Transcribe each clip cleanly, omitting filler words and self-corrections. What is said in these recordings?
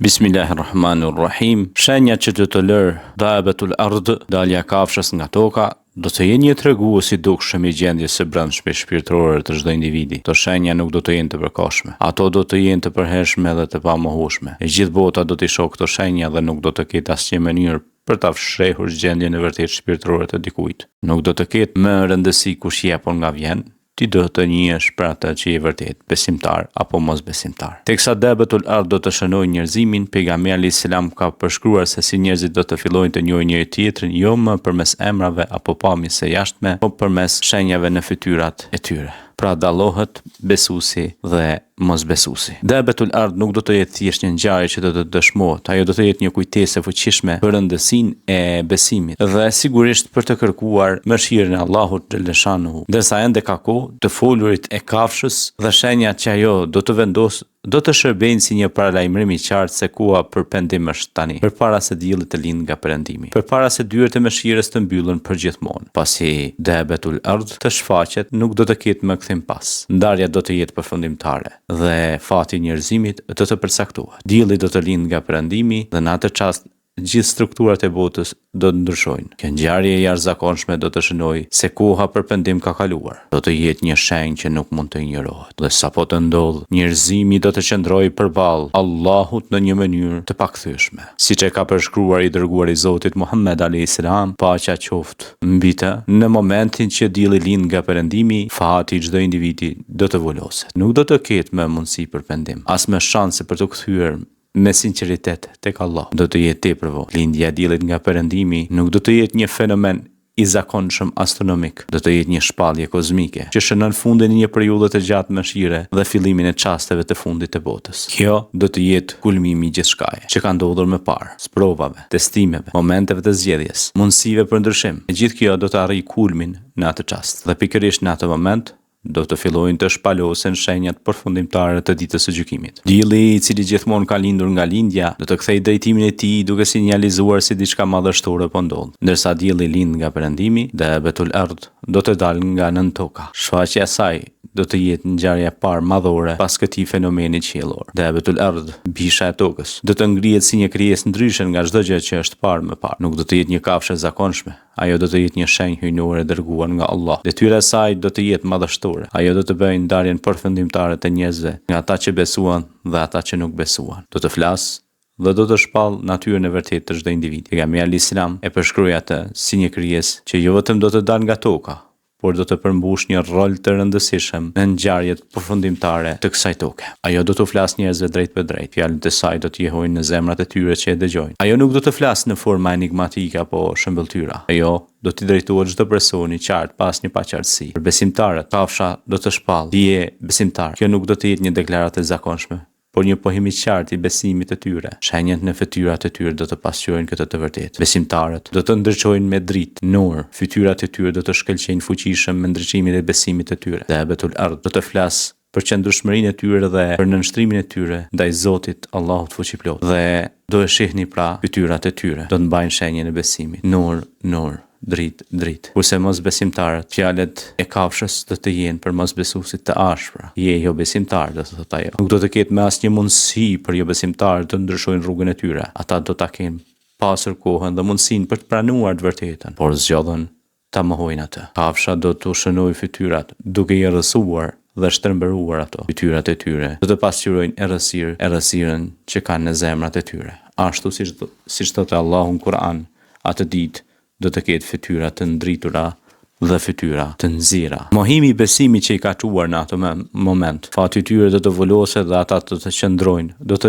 Bismillahirrahmanirrahim. Shenja që do të lërë dabetul ard, dalja kafshës nga toka, do të jenë një tregues i dukshëm i gjendjes së brendshme shpirtërore të çdo individi. Këto shenja nuk do të jenë të përkohshme. Ato do të jenë të përhershme dhe të pamohueshme. E gjithë bota do të shohë këto shenja dhe nuk do të ketë asnjë mënyrë për ta fshehur gjendjen e vërtetë shpirtërore të dikujt. Nuk do të ketë më rëndësi kush jep nga vjen. Ti do të njihesh për atë që je vërtet, besimtar apo mos besimtar. Teksa dabetul ard do të shënojë njerëzimin, pejgamberi alayhis salam ka përshkruar se si njerëzit do të fillojnë të njohin njëri tjetrin, jo më përmes emrave apo pamjes së jashtme, por përmes shenjave në fytyrat e tyre. Pra dallohet besuesi dhe mosbesuesi. Dabetul ard nuk do të jetë thjesht një ngjarje që do të dëshmohet, ajo do të jetë një kujtesë e fuqishme për rëndësinë e besimit dhe sigurisht për të kërkuar mëshirën e Allahut xhaleshanuhu. Ndërsa ende ka kohë të folurit e kafshës dhe shenjat që ajo do të vendosë do të shërbejnë si një paralajmërim i qartë se koha për pendim është tani, përpara se dielli të lindë nga perëndimi, përpara se dyert e mëshirës të mbyllen përgjithmonë. Pasi dabetul ard të shfaqet, nuk do të ketë më kthim pas. Ndarja do të jetë përfundimtare dhe fati i njerëzimit do të përcaktohet. Dielli do të lindë nga perëndimi dhe në atë çast gjithë strukturat e botës do të ndryshojnë. Kjo ngjarje e jashtëzakonshme do të shënojë se koha për pendim ka kaluar. Do të jetë një shenjë që nuk mund të injorohet. Dhe sapo të ndodh, njerëzimi do të qëndrojë përballë Allahut në një mënyrë të pakthyeshme. Siç e ka përshkruar i dërguari i Zotit Muhammed alayhis salam, paqja qoftë mbi të, në momentin që dielli lind nga perëndimi, fati i çdo individi do të voloset. Nuk do të ketë më mundësi për pendim, as më shanse për të kthyer me sinqeritet tek Allah. Do të jetë tepërvo. Lindja e diellit nga perëndimi nuk do të jetë një fenomen i zakonshëm astronomik, do të jetë një shpallje kozmike që shënon fundin e një periudhe të gjatë mëshire dhe fillimin e çasteve të fundit të botës. Kjo do të jetë kulmimi i gjithçkaje që ka ndodhur më parë, sprovave, testimeve, momenteve të zgjedhjes, mundësive për ndryshim. E gjithë kjo do të arrijë kulmin në atë çast. Dhe pikërisht në atë moment do të fillojnë të shpalosen shenjat përfundimtare të ditës së gjykimit. Dielli, i cili gjithmonë ka lindur nga lindja, do të kthejë drejtimin e tij duke sinjalizuar se diçka madhështore po ndodh. Ndërsa dielli lind nga perëndimi, dabetul ard do të dalë nga nën toka. Shfaqja e saj do të jetë ngjarja e parë madhore pas këtij fenomeni qiellor. Dabetul ard, bisha e tokës, do të ngrihet si një krijesë ndryshe nga çdo gjë që është parë më parë. Nuk do të jetë një kafshë zakonshme, ajo do të jetë një shenjë hyjnore dërguar nga Allah. Detyra e saj do të jetë madhështore. Ajo do të bëjë ndarjen përfundimtare të njerëzve nga ata që besuan dhe ata që nuk besuan. Do të flasë dhe do të shpall natyrën e vërtetë të çdo individi. Pejgamberi alayhis salam e përshkroi atë si një krijesë që jo vetëm do të dalë nga toka, por do të përmbush një rol të rëndësishëm në ngjarjet përfundimtare të kësaj toke. Ajo do të flasë njerëzve drejt për drejt, fjalët e saj do të jehojnë në zemrat e tyre që e dëgjojnë. Ajo nuk do të flasë në forma enigmatike apo shëmbëltyra. Ajo do t'i drejtohet çdo personi qartë pas një paqartësi. Për besimtarët, kafsha do të shpallë: "Ti je besimtar." Kjo nuk do të jetë një deklaratë e zakonshme, por një pohim i qartë i besimit të tyre. Shenjat në fytyrat e tyre do të pasqyrojnë këtë të vërtetë. Besimtarët do të ndriçojnë me dritë, nur, fytyrat e tyre do të shkëlqejnë fuqishëm me ndriçimin e besimit të tyre. Dabetul ard do të flasë për qëndrueshmërinë e tyre dhe për nënshtrimin e tyre ndaj Zotit Allahut fuqiplot. Dhe do e shihni pra fytyrat e tyre do të mbajnë shenjën e besimit. Nur, nur, dritë. Kurse mos besimtarët, fjalët e kafshës do të jenë për mos besuesit të ashpra. Je jo besimtar, do të thotë ajo. Nuk do të ketë më asnjë mundësi për jo besimtarët të ndryshojnë rrugën e tyre. Ata do ta kenë pasur kohën dhe mundësinë për të pranuar të vërtetën, por zgjodhen ta mohojnë atë. Kafsha do të shënojë fytyrat duke i errësuar dhe shtrembëruar ato. Fytyrat e tyre do të pasqyrojnë errësirën që kanë në zemrat e tyre. Ashtu siç thotë Allahu në Kur'an, atë ditë do të ketë fytyra të ndritura dhe fytyra të nxira. Mohimi i besimit që i ka çuar në atë moment, fati i tyre do të voloset dhe ata do të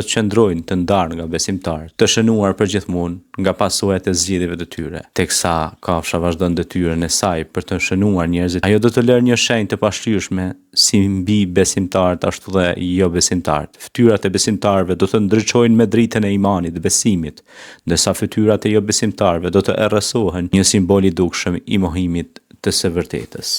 qëndrojnë të ndarë nga besimtarët, të shënuar përgjithmonë nga pasojat e zgjedhjeve të tyre. Teksa kafsha vazhdon detyrën e saj për të shënuar njerëzit, ajo do të lërë një shenjë të pashlyeshme si mbi besimtarët ashtu dhe jo besimtarët. Fytyrat e besimtarëve do të ndriçojnë me dritën e imanit dhe besimit, ndërsa fytyrat e jo besimtarëve do të errësohen, një simbol i dukshëm i mohimit të së vërtetës.